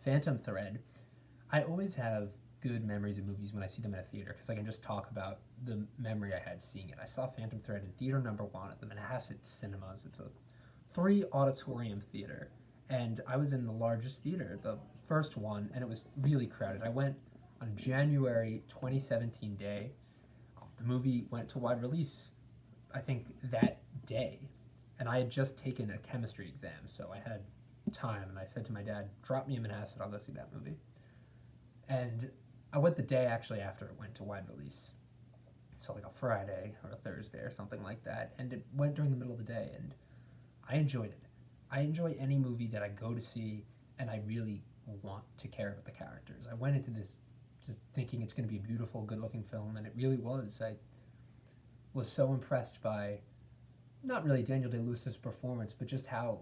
Phantom Thread, I always have good memories of movies when I see them in a theater because I can just talk about the memory I had seeing it. I saw Phantom Thread in theater number one at the Manhasset Cinemas. It's a three auditorium theater, and I was in the largest theater, the first one, and it was really crowded. I went on January 2017 day. The movie went to wide release, I think, that day, and I had just taken a chemistry exam, so I had time, and I said to my dad, "Drop me in Manhasset, I'll go see that movie." And I went the day actually after it went to wide release, so like a Friday or a Thursday or something like that, and it went during the middle of the day, and I enjoyed it. I enjoy any movie that I go to see and I really want to care about the characters. I went into this just thinking it's going to be a beautiful, good looking film, and it really was. I was so impressed by not really Daniel Day Lewis's performance, but just how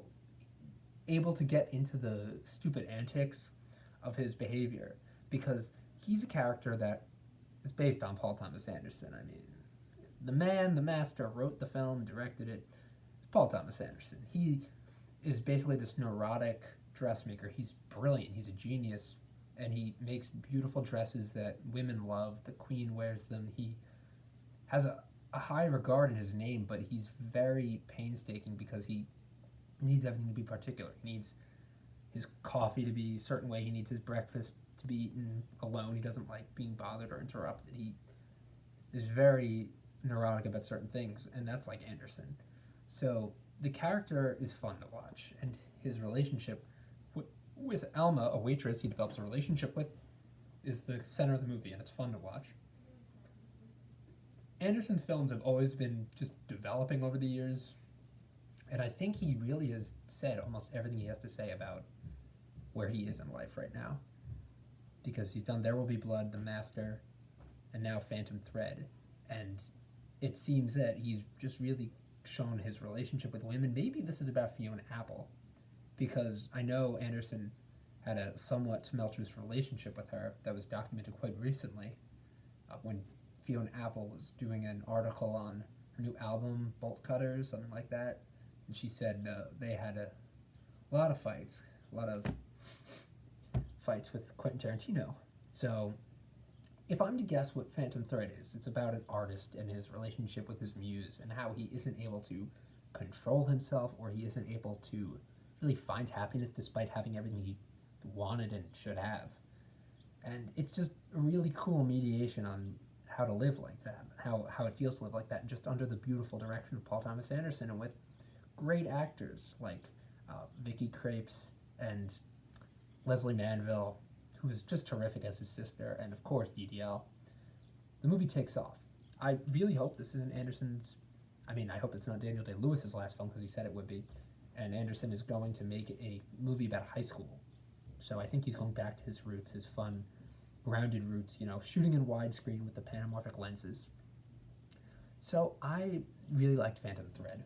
able to get into the stupid antics of his behavior because he's a character that is based on Paul Thomas Anderson. I mean, the man, the master, wrote the film, directed it. It's Paul Thomas Anderson. He is basically this neurotic dressmaker. He's brilliant. He's a genius, and he makes beautiful dresses that women love. The Queen wears them. He has a high regard in his name, but he's very painstaking because he needs everything to be particular. He needs his coffee to be a certain way. He needs his breakfast to be eaten alone. He doesn't like being bothered or interrupted. He is very neurotic about certain things, and that's like Anderson. So the character is fun to watch, and his relationship with Alma, a waitress he develops a relationship with, is the center of the movie, and it's fun to watch. Anderson's films have always been just developing over the years, and I think he really has said almost everything he has to say about where he is in life right now. Because he's done There Will Be Blood, The Master, and now Phantom Thread. And it seems that he's just really shown his relationship with women. Maybe this is about Fiona Apple, because I know Anderson had a somewhat tumultuous relationship with her that was documented quite recently when Fiona Apple was doing an article on her new album, Bolt Cutters, something like that. And she said they had a lot of fights, with Quentin Tarantino. So, if I'm to guess what Phantom Thread is, it's about an artist and his relationship with his muse and how he isn't able to control himself or he isn't able to really find happiness despite having everything he wanted and should have. And it's just a really cool mediation on how to live like that, how it feels to live like that, just under the beautiful direction of Paul Thomas Anderson and with great actors like Vicky Krieps and Leslie Manville, who is just terrific as his sister, and of course DDL. The movie takes off. I really hope this isn't Anderson's. I hope it's not Daniel Day Lewis's last film because he said it would be. And Anderson is going to make a movie about high school. So I think he's going back to his roots, his fun, grounded roots, shooting in widescreen with the panamorphic lenses. So I really liked Phantom Thread.